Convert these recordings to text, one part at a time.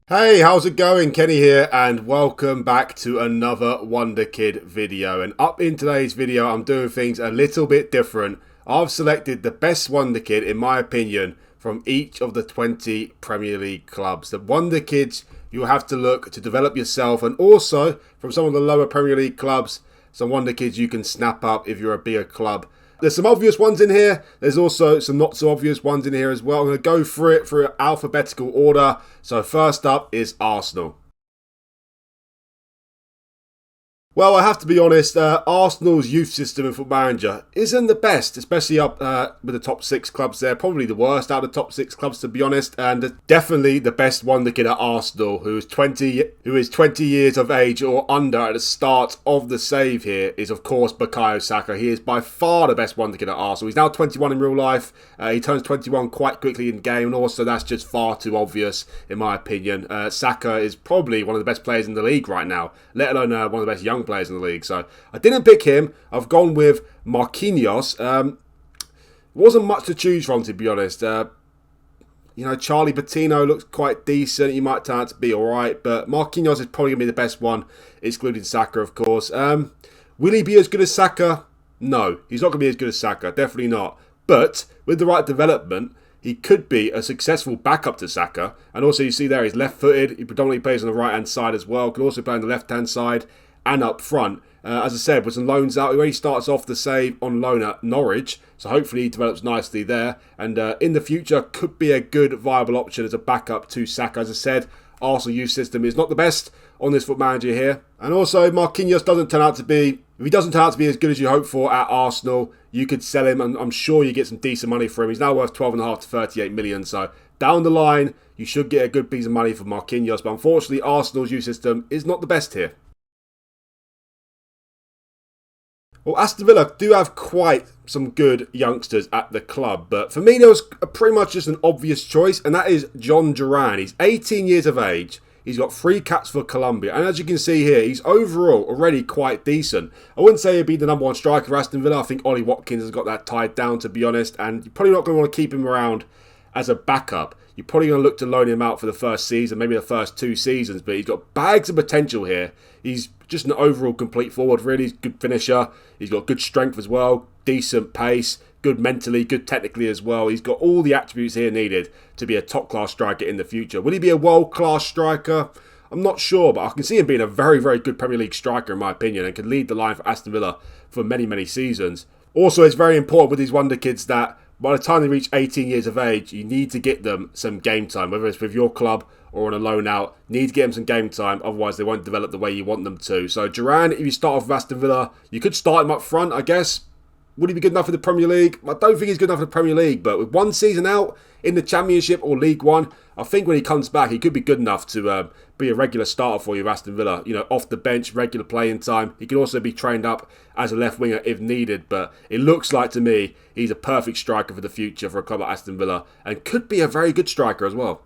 Hey, how's it going? Kenny here, and welcome back to another Wonderkid video. And up in today's video, I'm doing things a little bit different. I've selected the best Wonderkid, in my opinion, from each of the 20 Premier League clubs. The Wonderkids you'll have to look to develop yourself, and also from some of the lower Premier League clubs, some Wonderkids you can snap up if you're a bigger club. There's some obvious ones in here. There's also some not so obvious ones in here as well. I'm going to go through it through alphabetical order. So first up is Arsenal. Well, I have to be honest, Arsenal's youth system in FootballManager isn't the best, especially up with the top six clubs there. Probably the worst out of the top six clubs, to be honest, and definitely the best Wonderkid at Arsenal, who is 20 years of age or under at the start of the save here, is of course Bukayo Saka. He is by far the best Wonderkid at Arsenal. He's now 21 in real life. He turns 21 quite quickly in game, and also that's just far too obvious in my opinion. Saka is probably one of the best players in the league right now, let alone one of the best young players in the league. So I didn't pick him. I've gone with Marquinhos. Wasn't much to choose from, to be honest. Charlie Patino looks quite decent. He might turn out to be alright, but Marquinhos is probably going to be the best one, excluding Saka, of course. Will he be as good as Saka? No, he's not going to be as good as Saka. Definitely not. But with the right development, he could be a successful backup to Saka. And also, you see there, he's left-footed. He predominantly plays on the right-hand side as well. Can also play on the left-hand side and up front. As I said, with some loans out, he already starts off the save on loan at Norwich, so hopefully he develops nicely there, and in the future could be a good viable option as a backup to Saka. As I said, Arsenal youth system is not the best on this foot manager here, and also Marquinhos doesn't turn out to be, if he doesn't turn out to be as good as you hope for at Arsenal, you could sell him, and I'm sure you get some decent money for him. He's now worth 12.5 to 38 million, so down the line you should get a good piece of money for Marquinhos, but unfortunately Arsenal's youth system is not the best here. Well, Aston Villa do have quite some good youngsters at the club, but for me there was pretty much just an obvious choice, and that is John Duran. He's 18 years of age, he's got 3 caps for Colombia, and as you can see here, he's overall already quite decent. I wouldn't say he'd be the number one striker for Aston Villa. I think Ollie Watkins has got that tied down, to be honest, and you're probably not going to want to keep him around as a backup. You're probably going to look to loan him out for the first season, maybe the first 2 seasons, but he's got bags of potential here. He's just an overall complete forward, really. He's a good finisher. He's got good strength as well, decent pace, good mentally, good technically as well. He's got all the attributes here needed to be a top-class striker in the future. Will he be a world-class striker? I'm not sure, but I can see him being a very, very good Premier League striker in my opinion, and can lead the line for Aston Villa for many, many seasons. Also, it's very important with these Wonder Kids that by the time they reach 18 years of age, you need to get them some game time, whether it's with your club or on a loan out. You need to get them some game time, otherwise they won't develop the way you want them to. So Duran, if you start off with Aston Villa, you could start him up front, I guess. Would he be good enough for the Premier League? I don't think he's good enough for the Premier League, but with 1 season out in the Championship or League One, I think when he comes back, he could be good enough to be a regular starter for you, Aston Villa. You know, off the bench, regular playing time. He can also be trained up as a left winger if needed, but it looks like to me he's a perfect striker for the future for a club like Aston Villa, and could be a very good striker as well.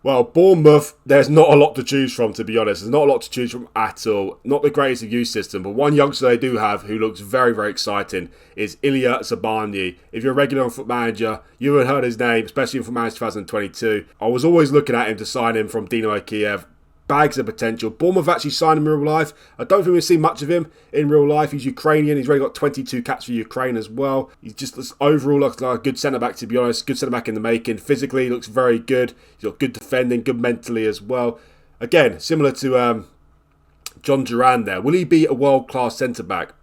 Well, Bournemouth, there's not a lot to choose from, to be honest. There's not a lot to choose from at all. Not the greatest of youth system, but one youngster they do have who looks very, very exciting is Ilya Sabani. If you're a regular on Foot Manager, you would have heard his name, especially in Foot Manager 2022. I was always looking at him to sign him from Dynamo Kiev. Bags of potential. Bournemouth actually signed him in real life. I don't think we've seen much of him in real life. He's Ukrainian. He's already got 22 caps for Ukraine as well. He's just overall looks like a good centre-back, to be honest. Good centre-back in the making. Physically, he looks very good. He's got good defending, good mentally as well. Again, similar to John Duran there. Will he be a world-class centre-back?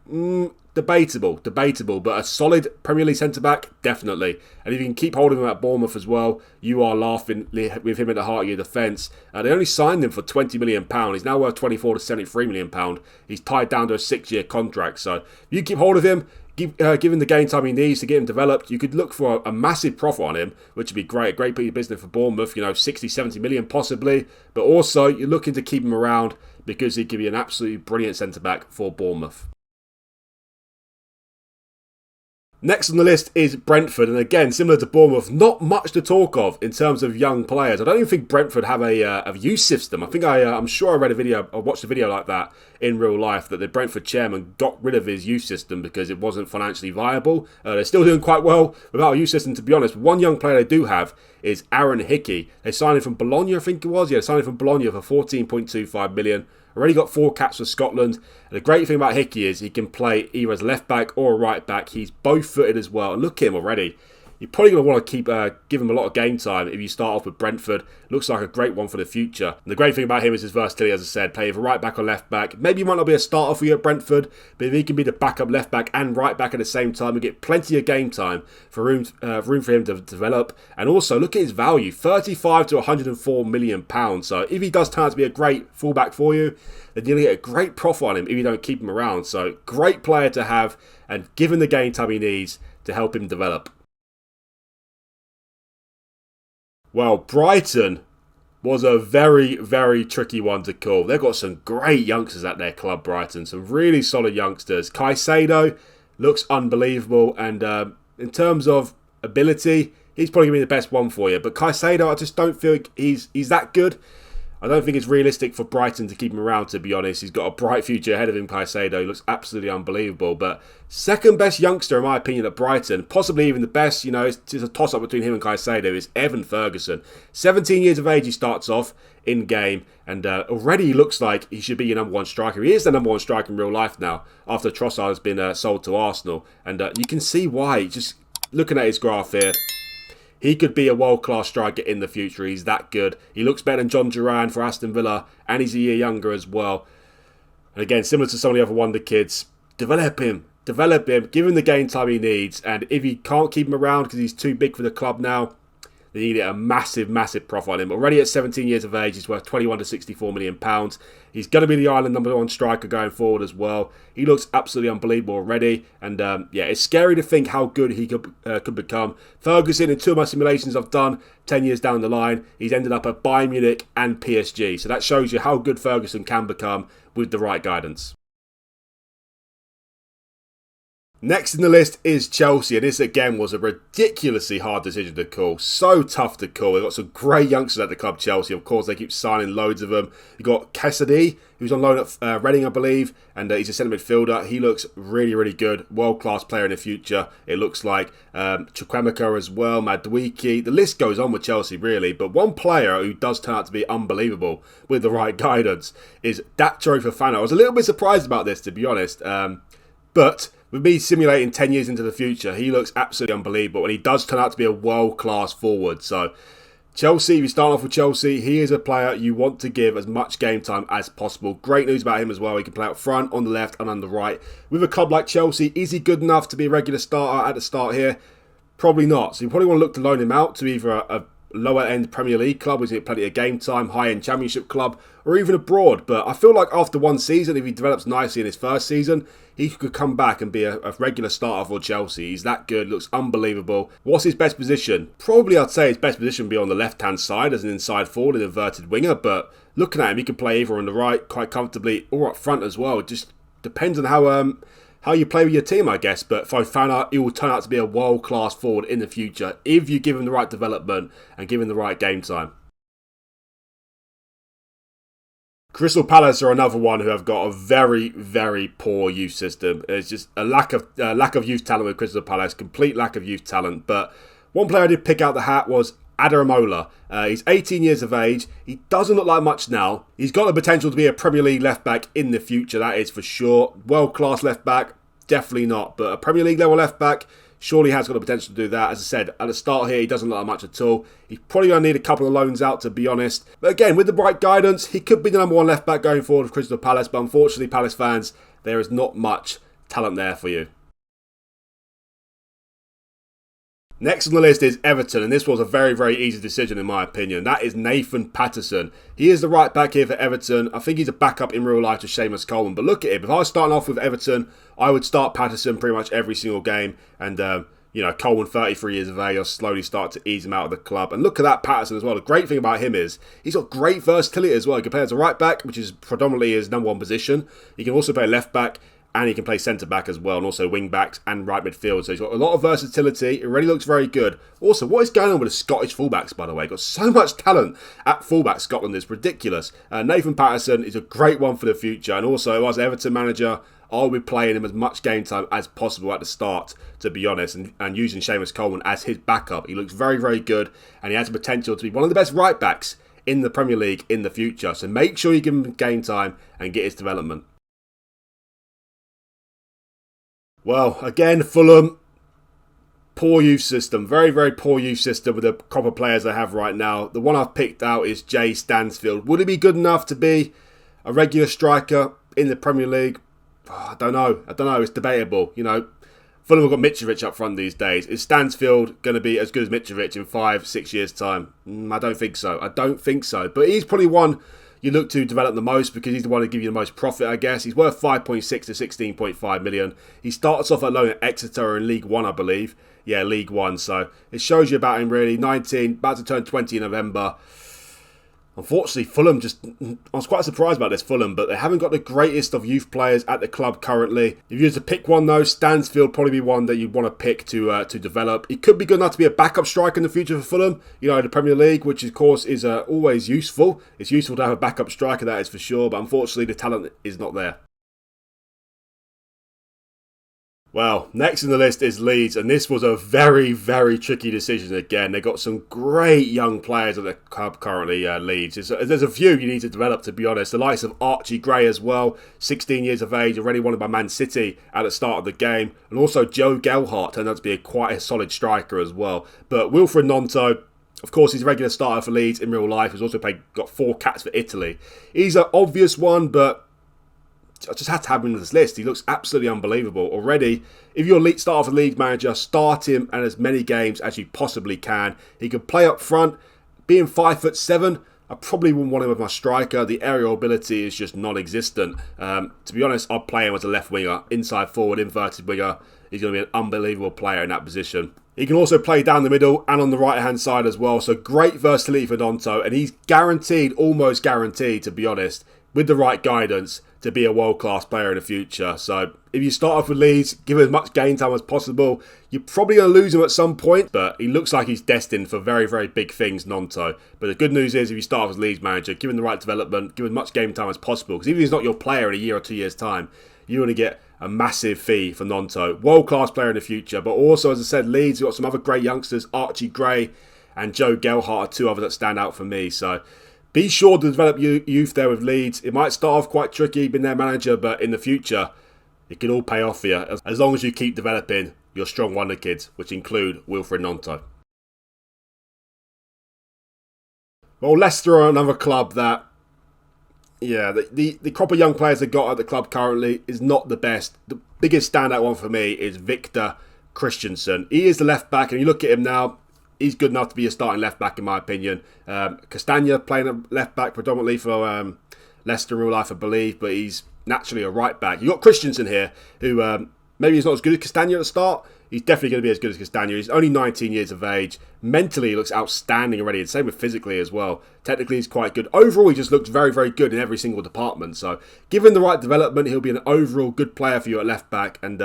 Debatable, but a solid Premier League centre-back, definitely. And if you can keep holding him at Bournemouth as well, you are laughing with him at the heart of your defence. They only signed him for £20 million. He's now worth £24 to £73 million. He's tied down to a 6-year contract. So if you keep hold of him, give him the game time he needs to get him developed, you could look for a massive profit on him, which would be great. A great piece of business for Bournemouth, 60, 70 million possibly. But also, you're looking to keep him around because he could be an absolutely brilliant centre-back for Bournemouth. Next on the list is Brentford, and again, similar to Bournemouth, not much to talk of in terms of young players. I don't even think Brentford have a youth system. I'm sure I read a video, I watched a video like that in real life, that the Brentford chairman got rid of his youth system because it wasn't financially viable. They're still doing quite well without a youth system, to be honest. One young player they do have is Aaron Hickey. They signed him from Bologna, I think it was. Yeah, signed him from Bologna for 14.25 million. Already got 4 caps for Scotland. And the great thing about Hickey is he can play either as left back or a right back. He's both footed as well. And look at him already. You're probably going to want to keep give him a lot of game time if you start off with Brentford. Looks like a great one for the future. And the great thing about him is his versatility, as I said. Play either right back or left back. Maybe he might not be a starter for you at Brentford, but if he can be the backup left back and right back at the same time, you get plenty of game time for room for him to develop. And also, look at his value. 35 to 104 million pounds. So if he does turn out to be a great fullback for you, then you're going to get a great profit on him if you don't keep him around. So great player to have, and given the game time he needs to help him develop. Well, Brighton was a very, very tricky one to call. They've got some great youngsters at their club, Brighton. Some really solid youngsters. Caicedo looks unbelievable. And in terms of ability, he's probably going to be the best one for you. But Caicedo, I just don't feel he's that good. I don't think it's realistic for Brighton to keep him around, to be honest. He's got a bright future ahead of him, Caicedo. He looks absolutely unbelievable. But second best youngster, in my opinion, at Brighton, possibly even the best, you know, it's a toss-up between him and Caicedo, is Evan Ferguson. 17 years of age he starts off in game, and already he looks like he should be your number one striker. He is the number one striker in real life now, after Trossard has been sold to Arsenal. And you can see why, just looking at his graph here. He could be a world-class striker in the future. He's that good. He looks better than John Duran for Aston Villa, and he's a year younger as well. And again, similar to some of the other wonder kids, develop him, give him the game time he needs. And if you can't keep him around because he's too big for the club now, then you get a massive, massive profit on him. Already at 17 years of age, he's worth 21 to 64 million pounds. He's going to be the Ireland number one striker going forward as well. He looks absolutely unbelievable already. And yeah, it's scary to think how good he could become. Ferguson, in 2 of my simulations I've done, 10 years down the line, he's ended up at Bayern Munich and PSG. So that shows you how good Ferguson can become with the right guidance. Next in the list is Chelsea, and this again was a ridiculously hard decision to call. So tough to call. They've got some great youngsters at the club, Chelsea. Of course, they keep signing loads of them. You've got Cassidy, who's on loan at Reading, I believe, and he's a centre midfielder. He looks really, really good. World-class player in the future, it looks like. Chukwemeka as well, Madueke. The list goes on with Chelsea, really. But one player who does turn out to be unbelievable with the right guidance is Datro Fofana. I was a little bit surprised about this, to be honest. But with me simulating 10 years into the future, he looks absolutely unbelievable. And he does turn out to be a world-class forward. So, Chelsea, if you start off with Chelsea, he is a player you want to give as much game time as possible. Great news about him as well. He can play up front, on the left, and on the right. With a club like Chelsea, is he good enough to be a regular starter at the start here? Probably not. So, you probably want to look to loan him out to either a lower-end Premier League club, which is plenty of game time, high-end Championship club, or even abroad. But I feel like after one season, if he develops nicely in his first season, he could come back and be a regular starter for Chelsea. He's that good, looks unbelievable. What's his best position? Probably I'd say his best position would be on the left-hand side as an inside forward, an inverted winger. But looking at him, he can play either on the right quite comfortably or up front as well. It just depends on how you play with your team, I guess. But Fofana, he will turn out to be a world-class forward in the future if you give him the right development and give him the right game time. Crystal Palace are another one who have got a very, very poor youth system. There's just a lack of youth talent with Crystal Palace, complete lack of youth talent. But one player I did pick out the hat was Adaramola. He's 18 years of age. He doesn't look like much now. He's got the potential to be a Premier League left back in the future, that is for sure. World-class left back, definitely not. But a Premier League level left back, surely has got the potential to do that. As I said, at the start here, he doesn't look like much at all. He's probably going to need a couple of loans out, to be honest. But again, with the right guidance, he could be the number one left back going forward with Crystal Palace. But unfortunately, Palace fans, there is not much talent there for you. Next on the list is Everton, and this was a very, very easy decision in my opinion. That is Nathan Patterson. He is the right back here for Everton. I think he's a backup in real life to Seamus Coleman. But look at him. If I was starting off with Everton, I would start Patterson pretty much every single game. And, you know, Coleman, 33 years of age, I'll slowly start to ease him out of the club. And look at that Patterson as well. The great thing about him is he's got great versatility as well. He can play as a right back, which is predominantly his number one position. He can also play left back and he can play centre-back as well, and also wing-backs and right midfield. So he's got a lot of versatility. It really looks very good. Also, what is going on with the Scottish fullbacks, by the way? Got so much talent at fullback, Scotland. It's ridiculous. Nathan Patterson is a great one for the future. And also, as Everton manager, I'll be playing him as much game time as possible at the start, to be honest, and using Seamus Coleman as his backup. He looks very, very good, and he has the potential to be one of the best right-backs in the Premier League in the future. So make sure you give him game time and get his development. Well, again, Fulham, poor youth system. Very, very poor youth system with the crop of players they have right now. The one I've picked out is Jay Stansfield. Would he be good enough to be a regular striker in the Premier League? I don't know. It's debatable. You know, Fulham have got Mitrovic up front these days. Is Stansfield going to be as good as Mitrovic in 5-6 years' time? I don't think so. But he's probably one you look to develop the most because he's the one to give you the most profit, I guess. He's worth 5.6 to 16.5 million. He starts off at loan at Exeter in League One, I believe. Yeah, League One. So it shows you about him, really. 19, about to turn 20 in November. Unfortunately, Fulham I was quite surprised about this, Fulham, but they haven't got the greatest of youth players at the club currently. If you were to pick one, though, Stansfield probably be one that you'd want to pick to develop. He could be good enough to be a backup striker in the future for Fulham, you know, in the Premier League, which of course is always useful. It's useful to have a backup striker, that is for sure, but unfortunately the talent is not there. Well, next in the list is Leeds, and this was a very, very tricky decision again. They've got some great young players at the club currently, Leeds. There's a few you need to develop, to be honest. The likes of Archie Gray as well, 16 years of age, already wanted by Man City at the start of the game. And also Joe Gelhardt turned out to be quite a solid striker as well. But Wilfred Gnonto, of course, he's a regular starter for Leeds in real life. He's also got 4 caps for Italy. He's an obvious one, but I just had to have him on this list. He looks absolutely unbelievable already. If you're a starter for Leeds manager, start him in as many games as you possibly can. He can play up front. Being 5'7", I probably wouldn't want him as my striker. The aerial ability is just non-existent. To be honest, I'd play him as a left winger, inside forward, inverted winger. He's going to be an unbelievable player in that position. He can also play down the middle and on the right-hand side as well. So great versatility for Gnonto. And he's guaranteed, almost guaranteed, to be honest, with the right guidance, to be a world-class player in the future. So if you start off with Leeds, give him as much game time as possible. You're probably going to lose him at some point, but he looks like he's destined for very, very big things, Gnonto. But the good news is, if you start off as Leeds manager, give him the right development, give him as much game time as possible. Because even if he's not your player in a year or 2 years' time, you're going to get a massive fee for Gnonto. World-class player in the future. But also, as I said, Leeds, you've got some other great youngsters. Archie Gray and Joe Gelhardt are 2 others that stand out for me. So be sure to develop youth there with Leeds. It might start off quite tricky being their manager, but in the future, it can all pay off for you as long as you keep developing your strong wonder kids, which include Wilfred Gnonto. Well, Leicester are another club that, yeah, the crop of young players they've got at the club currently is not the best. The biggest standout one for me is Victor Christensen. He is the left back, and you look at him now, he's good enough to be a starting left back in my opinion. Castagna playing a left back predominantly for Leicester in real life, I believe, but he's naturally a right back. You've got Christensen here, who maybe he's not as good as Castagna at the start. He's definitely going to be as good as Castagna. He's only 19 years of age. Mentally, he looks outstanding already, and same with physically as well. Technically, he's quite good. Overall, he just looks very, very good in every single department. So, given the right development, he'll be an overall good player for you at left back, and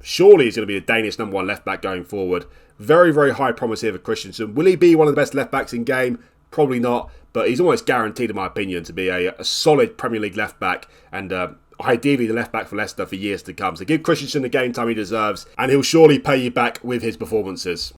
surely he's going to be the Danish number 1 left back going forward. Very, very high promise here for Christensen. Will he be one of the best left backs in game? Probably not, but he's almost guaranteed, in my opinion, to be a solid Premier League left back, and ideally the left back for Leicester for years to come. So give Christensen the game time he deserves, and he'll surely pay you back with his performances.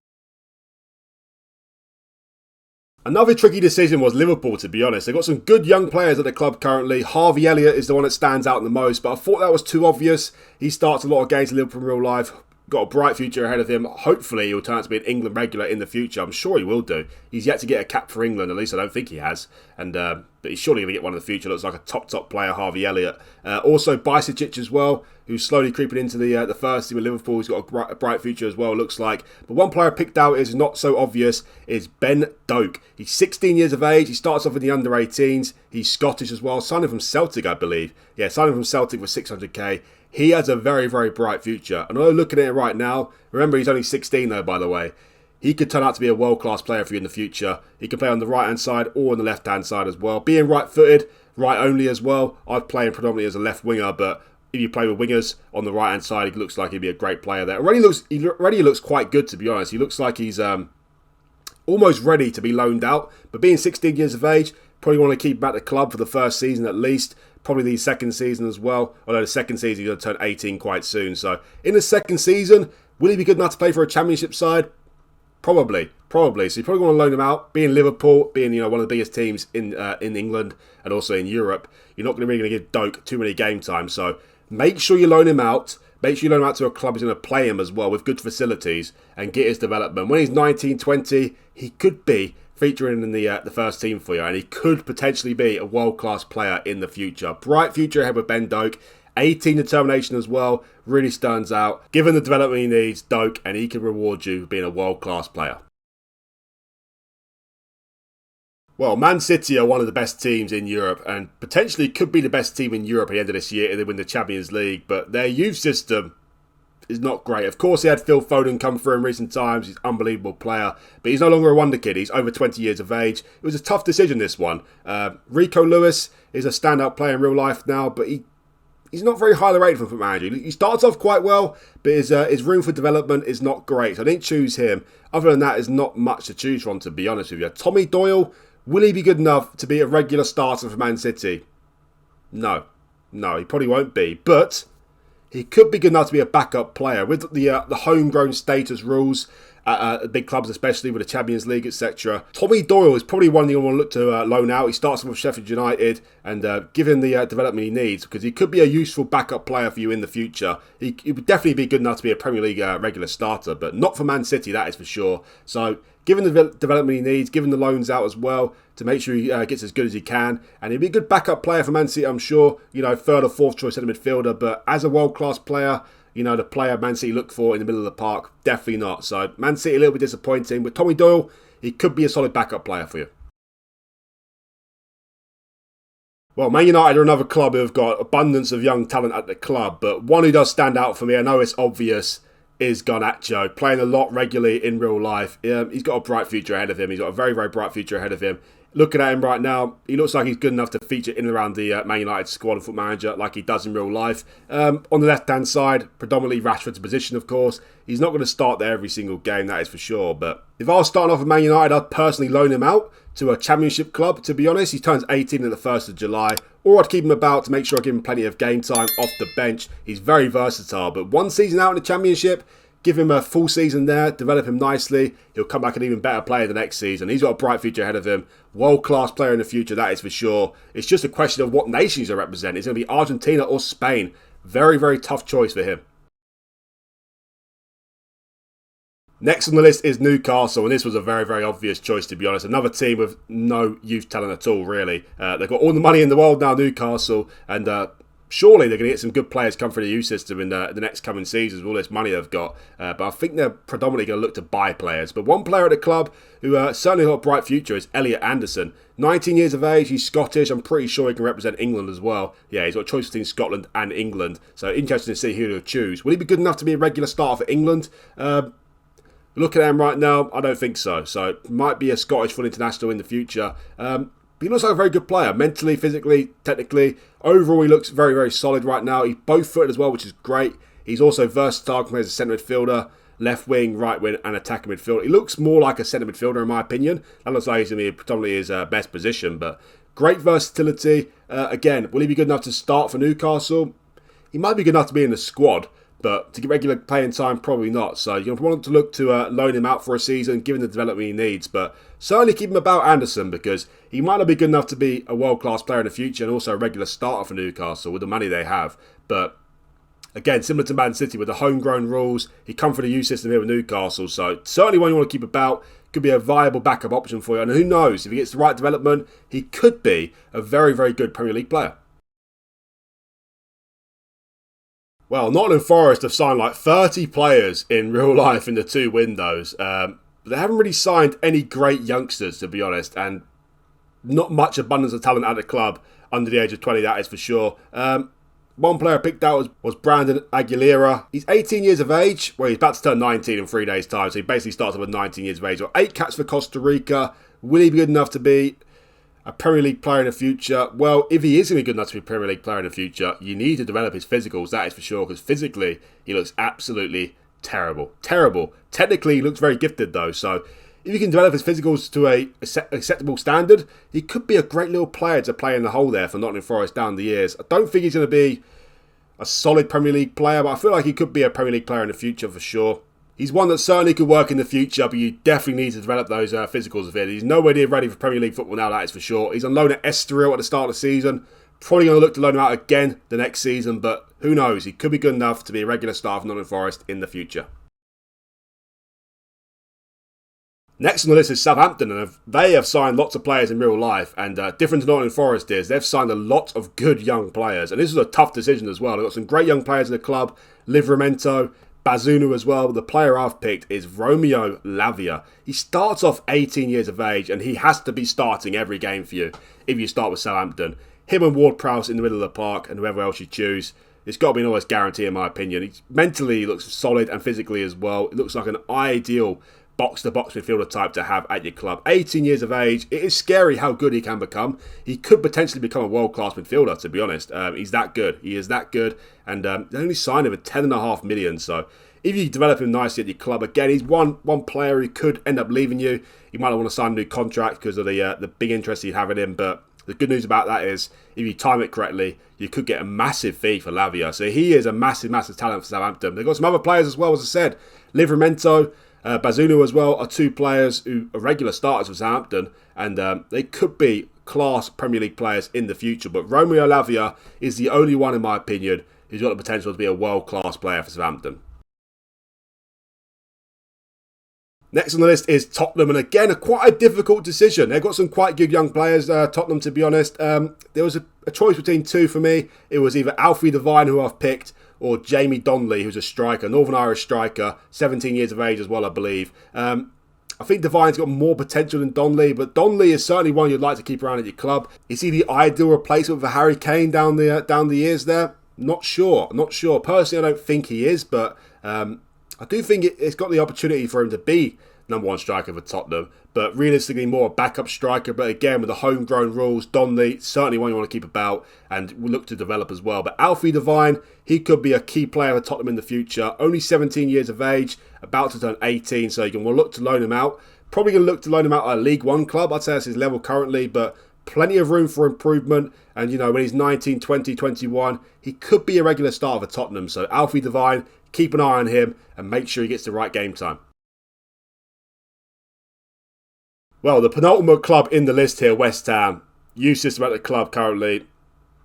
Another tricky decision was Liverpool, to be honest. They've got some good young players at the club currently. Harvey Elliott is the one that stands out the most, but I thought that was too obvious. He starts a lot of games in Liverpool in real life. Got a bright future ahead of him. Hopefully he'll turn out to be an England regular in the future. I'm sure he will do. He's yet to get a cap for England, at least I don't think he has. And but he's surely going to get one in the future. Looks like a top player, Harvey Elliott. Also Bajcetic as well, who's slowly creeping into the first team with Liverpool. He's got a bright future as well, looks like. But one player I picked out is not so obvious, is Ben Doak. He's 16 years of age. He starts off in the under-18s. He's Scottish as well. Signing from Celtic, I believe. Yeah, signing from Celtic for 600k. He has a very, very bright future. And although looking at it right now, remember he's only 16 though, by the way. He could turn out to be a world-class player for you in the future. He can play on the right-hand side or on the left-hand side as well. Being right-footed, right only as well. I'd play him predominantly as a left winger, but if you play with wingers on the right hand side, he looks like he'd be a great player there. He already looks quite good, to be honest. He looks like he's almost ready to be loaned out. But being 16 years of age, probably want to keep him at the club for the first season at least. Probably the second season as well. Although the second season he's going to turn 18 quite soon. So in the second season, will he be good enough to play for a championship side? Probably. So you probably want to loan him out. Being Liverpool, being one of the biggest teams in England and also in Europe, you're not really going to give Doak too many game time. So make sure you loan him out. Make sure you loan him out to a club who's going to play him as well with good facilities and get his development. When he's 19, 20, he could be featuring in the first team for you, and he could potentially be a world-class player in the future. Bright future ahead with Ben Doak. 18 determination as well, really stands out. Given the development he needs, Doak, and he can reward you for being a world-class player. Well, Man City are one of the best teams in Europe and potentially could be the best team in Europe at the end of this year if they win the Champions League, but their youth system is not great. Of course, he had Phil Foden come through in recent times. He's an unbelievable player, but he's no longer a Wonderkid. He's over 20 years of age. It was a tough decision, this one. Rico Lewis is a standout player in real life now, but he's not very highly rated for FootballManager. He starts off quite well, but his room for development is not great. So I didn't choose him. Other than that, there's not much to choose from, to be honest with you. Tommy Doyle, will he be good enough to be a regular starter for Man City? No, he probably won't be. But he could be good enough to be a backup player. With the homegrown status rules at big clubs, especially with the Champions League, etc. Tommy Doyle is probably one you want to look to loan out. He starts with Sheffield United and give him the development he needs, because he could be a useful backup player for you in the future. He would definitely be good enough to be a Premier League regular starter, but not for Man City, that is for sure. So given the development he needs, given the loans out as well, to make sure he gets as good as he can. And he'll be a good backup player for Man City, I'm sure. Third or fourth choice centre midfielder. But as a world-class player, the player Man City look for in the middle of the park, definitely not. So Man City a little bit disappointing. But Tommy Doyle, he could be a solid backup player for you. Well, Man United are another club who have got abundance of young talent at the club. But one who does stand out for me, I know it's obvious, is Garnacho, playing a lot regularly in real life. He's got a bright future ahead of him. He's got a very, very bright future ahead of him. Looking at him right now, he looks like he's good enough to feature in and around the Man United squad of FootballManager like he does in real life. On the left-hand side, predominantly Rashford's position, of course. He's not going to start there every single game, that is for sure. But if I was starting off with Man United, I'd personally loan him out to a championship club, to be honest. He turns 18 on the 1st of July. Or I'd keep him about to make sure I give him plenty of game time off the bench. He's very versatile. But one season out in the championship, give him a full season there, develop him nicely. He'll come back an even better player the next season. He's got a bright future ahead of him. World-class player in the future, that is for sure. It's just a question of what nations he's represent. It's going to be Argentina or Spain. Very, very tough choice for him. Next on the list is Newcastle, and this was a very, very obvious choice, to be honest. Another team with no youth talent at all, really. They've got all the money in the world now, Newcastle, and surely they're going to get some good players come through the youth system in the next coming seasons with all this money they've got. But I think they're predominantly going to look to buy players. But one player at the club who certainly got a bright future is Elliot Anderson. 19 years of age, he's Scottish. I'm pretty sure he can represent England as well. Yeah, he's got a choice between Scotland and England. So interesting to see who he'll choose. Will he be good enough to be a regular starter for England? Looking at him right now, I don't think so. So might be a Scottish full international in the future. But he looks like a very good player, mentally, physically, technically. Overall, he looks very, very solid right now. He's both-footed as well, which is great. He's also versatile, can play as a centre midfielder, left wing, right wing, and attacking midfielder. He looks more like a centre midfielder, in my opinion. That looks like he's going to be predominantly his best position, but great versatility. Again, will he be good enough to start for Newcastle? He might be good enough to be in the squad, but to get regular playing time, probably not. So you're going to want to look to loan him out for a season, given the development he needs. But certainly keep him about Anderson, because he might not be good enough to be a world-class player in the future and also a regular starter for Newcastle with the money they have. But again, similar to Man City with the homegrown rules, he come from the youth system here with Newcastle. So certainly one you want to keep about. Could be a viable backup option for you. And who knows, if he gets the right development, he could be a very, very good Premier League player. Well, Nottingham Forest have signed like 30 players in real life in the 2 windows. But they haven't really signed any great youngsters, to be honest. And not much abundance of talent at the club under the age of 20, that is for sure. One player picked out was Brandon Aguilera. He's 18 years of age. Well, he's about to turn 19 in 3 days' time. So he basically starts with 19 years of age. Got 8 caps for Costa Rica. Will he be good enough to be a Premier League player in the future. Well, if he is going to be good enough to be a Premier League player in the future, you need to develop his physicals, that is for sure, because physically he looks absolutely terrible. Terrible. Technically he looks very gifted though, so if you can develop his physicals to a acceptable standard, he could be a great little player to play in the hole there for Nottingham Forest down the years. I don't think he's going to be a solid Premier League player, but I feel like he could be a Premier League player in the future for sure. He's one that certainly could work in the future, but you definitely need to develop those physicals of it. He's nowhere near ready for Premier League football now, that is for sure. He's on loan at Estoril at the start of the season. Probably going to look to loan him out again the next season, but who knows? He could be good enough to be a regular star for Nottingham Forest in the future. Next on the list is Southampton, and they have signed lots of players in real life, and different to Nottingham Forest is they've signed a lot of good young players, and this was a tough decision as well. They've got some great young players in the club, Livramento, Bazunu as well, but the player I've picked is Romeo Lavia. He starts off 18 years of age, and he has to be starting every game for you if you start with Southampton. Him and Ward-Prowse in the middle of the park, and whoever else you choose, it's got to be an almost guarantee in my opinion. He mentally looks solid and physically as well. It looks like an ideal box-to-box midfielder type to have at your club. 18 years of age, it is scary how good he can become. He could potentially become a world-class midfielder, to be honest. He's that good. He is that good, and they only signed him at $10.5 million, so if you develop him nicely at your club, again, he's one player who could end up leaving you. You might not want to sign a new contract because of the big interest you have in him, but the good news about that is, if you time it correctly, you could get a massive fee for Lavia. So he is a massive, massive talent for Southampton. They've got some other players as well, as I said. Livramento, Bazunu as well are two players who are regular starters for Southampton, and they could be class Premier League players in the future. But Romeo Lavia is the only one, in my opinion, who's got the potential to be a world-class player for Southampton. Next on the list is Tottenham, and again, quite a difficult decision. They've got some quite good young players, Tottenham, to be honest. There was a choice between two for me. It was either Alfie Devine, who I've picked, or Jamie Donnelly, who's a striker, Northern Irish striker, 17 years of age as well, I believe. I think Devine's got more potential than Donnelly, but Donnelly is certainly one you'd like to keep around at your club. Is he the ideal replacement for Harry Kane down the years there? Not sure. Personally, I don't think he is, but I do think it's got the opportunity for him to be number one striker for Tottenham, but realistically more a backup striker. But again, with the homegrown rules, Donnelly, certainly one you want to keep about and we'll look to develop as well. But Alfie Devine, he could be a key player for Tottenham in the future. Only 17 years of age, about to turn 18, so you can look to loan him out. Probably going to look to loan him out at a League One club. I'd say that's his level currently, but plenty of room for improvement. And, when he's 19, 20, 21, he could be a regular starter for Tottenham. So Alfie Devine, keep an eye on him and make sure he gets the right game time. Well, the penultimate club in the list here, West Ham. Youth system at the club currently,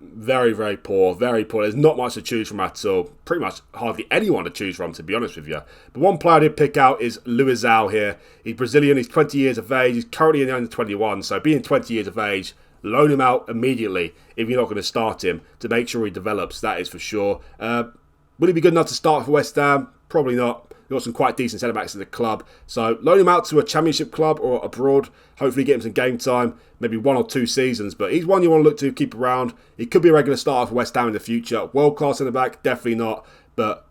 very, very poor, very poor. There's not much to choose from at all. Pretty much hardly anyone to choose from, to be honest with you. But one player I did pick out is Luizão here. He's Brazilian, he's 20 years of age, he's currently in the under 21. So being 20 years of age, loan him out immediately if you're not going to start him to make sure he develops, that is for sure. Will he be good enough to start for West Ham? Probably not. We've got some quite decent centre-backs in the club. So loan him out to a championship club or abroad. Hopefully get him some game time. Maybe 1 or 2 seasons. But he's one you want to look to keep around. He could be a regular starter for West Ham in the future. World-class centre-back? Definitely not. But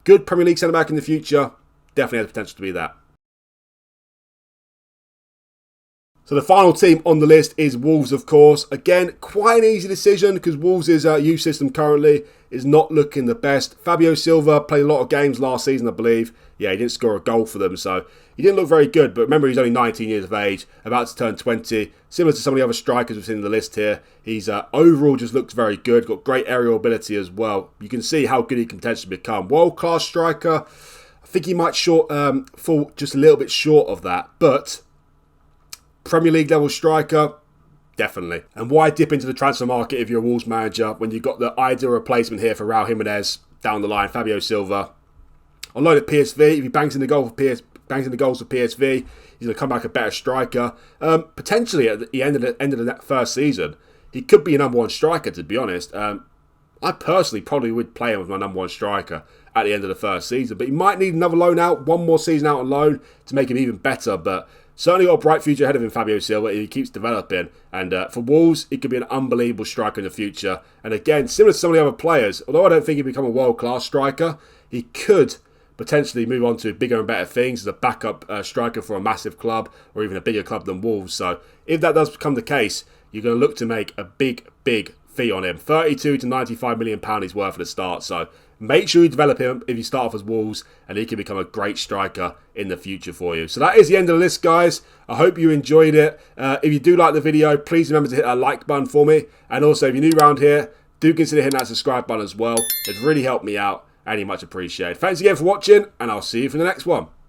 good Premier League centre-back in the future? Definitely has potential to be that. So the final team on the list is Wolves, of course. Again, quite an easy decision because Wolves' youth system currently is not looking the best. Fabio Silva played a lot of games last season, I believe. Yeah, he didn't score a goal for them, so he didn't look very good. But remember, he's only 19 years of age, about to turn 20. Similar to some of the other strikers we've seen in the list here. He's overall just looks very good. Got great aerial ability as well. You can see how good he can potentially become. World-class striker. I think he might fall just a little bit short of that, but Premier League level striker, definitely. And why dip into the transfer market if you're a Wolves manager when you've got the ideal replacement here for Raul Jimenez down the line, Fabio Silva. On loan at PSV, if he bangs in the goals for PSV, he's going to come back a better striker. Potentially at the end of the first season, he could be a number one striker, to be honest. I personally probably would play him as my number one striker at the end of the first season, but he might need another loan out, one more season out on loan to make him even better, but certainly got a bright future ahead of him, Fabio Silva, if he keeps developing. And for Wolves, he could be an unbelievable striker in the future. And again, similar to some of the other players, although I don't think he'd become a world-class striker, he could potentially move on to bigger and better things as a backup striker for a massive club or even a bigger club than Wolves. So if that does become the case, you're going to look to make a big fee on him. 32 to 95 million pound he's worth at the start. So make sure you develop him if you start off as Wolves, and he can become a great striker in the future for you. So that is the end of the list, guys. I hope you enjoyed it. If you do like the video, please remember to hit that like button for me. And also, if you're new around here, do consider hitting that subscribe button as well. It'd really help me out, and you much appreciated. Thanks again for watching, and I'll see you for the next one.